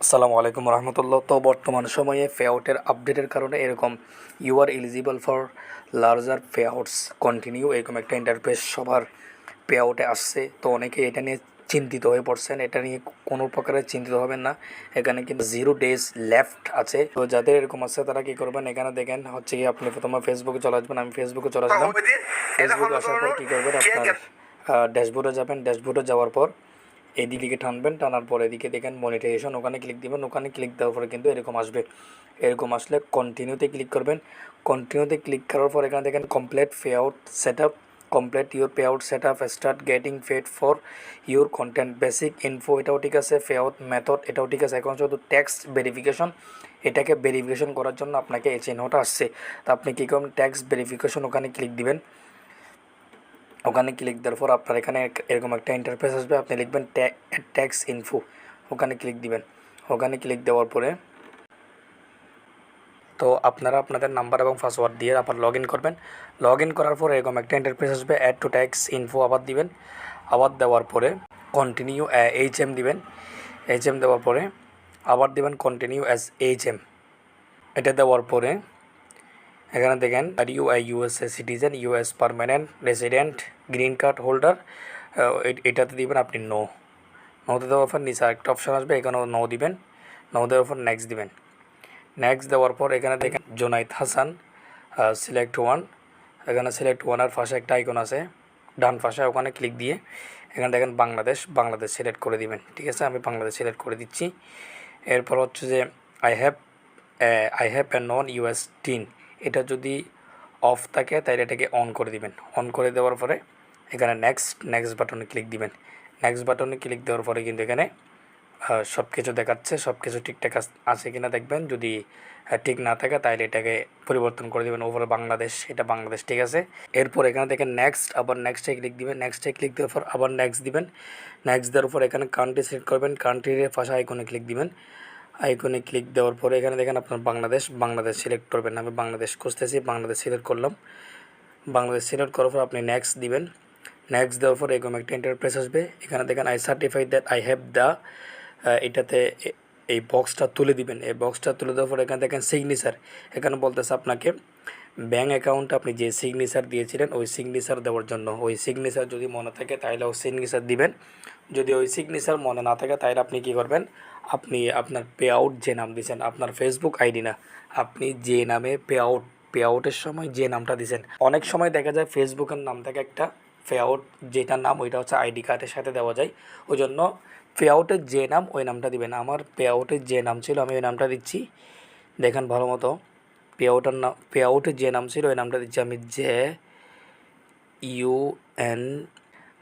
আসসালামু আলাইকুম রহমতুল্লাহ। তো বর্তমান সময়ে পেআউটের আপডেটের কারণে এরকম you are eligible for larger payouts continue এরকম একটা ইন্টারফেস সবার পেআউটে আসছে। তো অনেকে এটা নিয়ে চিন্তিত হয়ে পড়ছেন। এটা নিয়ে কোনো প্রকারের চিন্তিত হবেন না। এখানে কিন্তু 0 days লেফট আছে। তো যাদের এরকম আছে তারা কী করবেন, এখানে দেখেন হচ্ছে কি আপনি প্রথমে ফেসবুকে চলে আসবেন। আমি ফেসবুকে চলে আসলাম। ফেসবুকে আসার পর কী করবেন, আপনার ড্যাশবোর্ডে যাবেন। ড্যাশবোর্ডে যাওয়ার পর এদিকে টানবেন, টানার পর এদিকে দেখেন মনিটাইজেশন, ওখানে ক্লিক দিবেন। ওখানে ক্লিক দেওয়ার পরে কিন্তু এরকম আসবে। এরকম আসলে কন্টিনিউতে ক্লিক করবেন। কন্টিনিউতে ক্লিক করার পর এখানে দেখেন complete payout set up, complete your payout set up, start getting paid for your content, basic info এটাও ঠিক আছে, পেআউট মেথড এটাও ঠিক আছে। এখন শুধু ট্যাক্স ভেরিফিকেশন, এটাকে ভেরিফিকেশন করার জন্য আপনাকে এই চিহ্নটা আসছে। তো আপনি কী করবেন, ট্যাক্স ভেরিফিকেশন ওখানে ক্লিক দিবেন। ওখানে ক্লিক দেওয়ার পর আপনার এখানে এরকম একটা ইন্টারফেস আসবে। আপনি লিখবেন ট্যাক্স ইনফো, ওখানে ক্লিক দিবেন। ওখানে ক্লিক দেওয়ার পরে তো আপনারা আপনাদের নাম্বার এবং পাসওয়ার্ড দিয়ে আবার লগ ইন করবেন। লগ ইন করার পরে এরকম একটা ইন্টারফেস আসবে, অ্যাড টু ট্যাক্স ইনফো আবার দিবেন। আবার দেওয়ার পরে কন্টিনিউ HM দিবেন। HM দেওয়ার পরে আবার দিবেন কন্টিনিউ অ্যাজ HM। এটা দেওয়ার পরে এখানে দেখেন are you I USA citizen, US permanent resident, green card holder, এটাতে দিবেন আপনি নোতে দেওয়ার পর নিচে আরেকটা অপশান আসবে, এখানেও নো দিবেন। নো দেওয়ার পর নেক্সট দিবেন। নেক্সট দেওয়ার পর এখানে দেখেন জোনাইদ হাসান, সিলেক্ট ওয়ান। এখানে সিলেক্ট ওয়ানের পাশে একটা আইকন আছে ডান পাশে, ওখানে ক্লিক দিয়ে এখানে দেখেন বাংলাদেশ সিলেক্ট করে দিবেন। ঠিক আছে, আমি বাংলাদেশ সিলেক্ট করে দিচ্ছি। এরপর হচ্ছে যে I have a non US tin, এটা যদি অফ থাকে তাহলে এটাকে অন করে দিবেন। অন করে দেওয়ার পরে এখানে নেক্সট বাটনে ক্লিক দিবেন। নেক্সট বাটনে ক্লিক দেওয়ার পরে কিন্তু এখানে সব কিছু দেখাচ্ছে, সব কিছু ঠিকঠাক আছে কিনা দেখবেন। যদি ঠিক না থাকে তাহলে এটাকে পরিবর্তন করে দেবেন। ওপরে বাংলাদেশ, এটা বাংলাদেশ ঠিক আছে। এরপর এখানে দেখেন নেক্সট, আবার নেক্সটে ক্লিক দিবেন। নেক্সটে ক্লিক দেওয়ার পর আবার নেক্সট দিবেন। নেক্সট দেওয়ার পর এখানে কান্ট্রি সিলেক্ট করবেন। কান্ট্রির পাশে আইকনে ক্লিক দিবেন। আইকনে ক্লিক দেওয়ার পরে এখানে দেখেন আপনার বাংলাদেশ সিলেক্ট করবেন। আমি বাংলাদেশ খুঁজতেছি, বাংলাদেশ সিলেক্ট করলাম। বাংলাদেশ সিলেক্ট করার পর আপনি নেক্সট দিবেন। নেক্সট দেওয়ার পর এরকম একটা ইন্টারফেস আসবে। এখানে দেখেন I certify that I have the, এটাতে এই বক্সটা তুলে দিবেন। এই বক্সটা তুলে দেওয়ার পর এখানে দেখেন সিগনেচার, এখানে বলতেছে আপনাকে ব্যাঙ্ক অ্যাকাউন্টে আপনি যে সিগনেচার দিয়েছিলেন ওই সিগনেচার দেওয়ার জন্য। ওই সিগনেচার যদি মনে থাকে তাহলে ওই সিগনেচার দিবেন। যদি ওই সিগনেচার মনে না থাকে তাহলে আপনি কী করবেন, আপনি আপনার পেআউট যে নাম দিয়েছেন, আপনার ফেসবুক আইডি না, আপনি যে নামে পেআউটের সময় যে নামটা দিয়েছেন। অনেক সময় দেখা যায় ফেসবুকের নাম থেকে একটা পেআউট যেটার নাম ওইটা হচ্ছে আইডি কার্ডের সাথে দেওয়া যায়। ওই জন্য পেআউটের যে নাম ওই নামটা দিবেন। আমার পেআউটের যে নাম ছিল আমি ওই নামটা দিচ্ছি। দেখেন ভালো মতো, পেআউটের যে নাম ছিল ওই নামটা দিচ্ছি আমি, JUN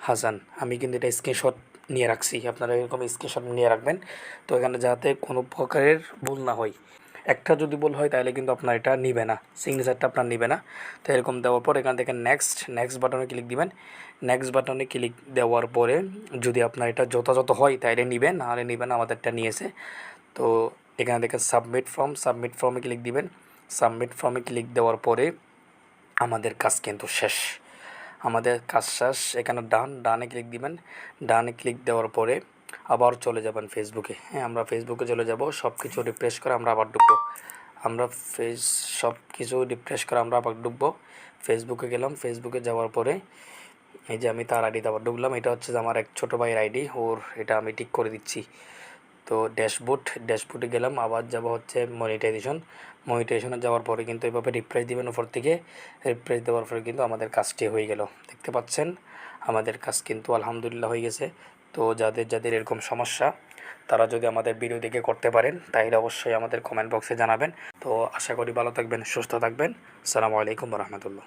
হাসান। আমি কিন্তু এটা স্ক্রিনশট নিয়ে রাখছি, আপনারা এরকম স্ক্রিনশট নিয়ে রাখবেন। তো এখানে যাতে কোনো প্রকারের ভুল না হয়, একটা যদি ভুল হয় তাহলে কিন্তু আপনার এটা নিবে না, সিগনেচারটা আপনার নিবে না। তো এরকম দেওয়ার পর এখানে দেখেন নেক্সট বাটনে ক্লিক দিবেন। নেক্সট বাটনে ক্লিক দেওয়ার পরে যদি আপনার এটা যথাযথ হয় তাহলে নিবেন, নাহলে নিবেন, আমাদেরটা নিয়েছে। তো এখানে দেখেন সাবমিট ফর্মে ক্লিক দিবেন। সাবমিট ফর্মে ক্লিক দেওয়ার পরে আমাদের কাজ কিন্তু শেষ, আমাদের কাজ শেষ। এখানে ডানে ক্লিক দিবেন। ডানে ক্লিক দেওয়ার পরে আবার চলে যাবেন ফেসবুকে। হ্যাঁ, আমরা ফেসবুকে চলে যাব। সব কিছু রিফ্রেশ করে আমরা আবার ঢুকবো। সব কিছু রিফ্রেশ করে আমরা আবার ঢুকবো। ফেসবুকে গেলাম। ফেসবুকে যাওয়ার পরে এই যে আমি তার আইডিতে আবার ঢুকলাম। এটা হচ্ছে আমার এক ছোটো ভাইয়ের আইডি, ওর এটা আমি ঠিক করে দিচ্ছি। তো ড্যাশবোর্ডে গেলাম। আবার যাব হচ্ছে মনিটাইজেশনে যাওয়ার পরে কিন্তু এভাবে রিফ্রেশ দিবেন উপর থেকে। রিফ্রেশ দেওয়ার পরে কিন্তু আমাদের কাজটি হয়ে গেল। দেখতে পাচ্ছেন আমাদের কাজ কিন্তু আলহামদুলিল্লাহ হয়ে গেছে। তো যাদের এরকম সমস্যা তারা যদি আমাদের ভিডিও দেখে করতে পারেন তাহলে অবশ্যই আমাদের কমেন্ট বক্সে জানাবেন। তো আশা করি ভালো থাকবেন, সুস্থ থাকবেন। আসসালামু আলাইকুম রহমতুল্লাহ।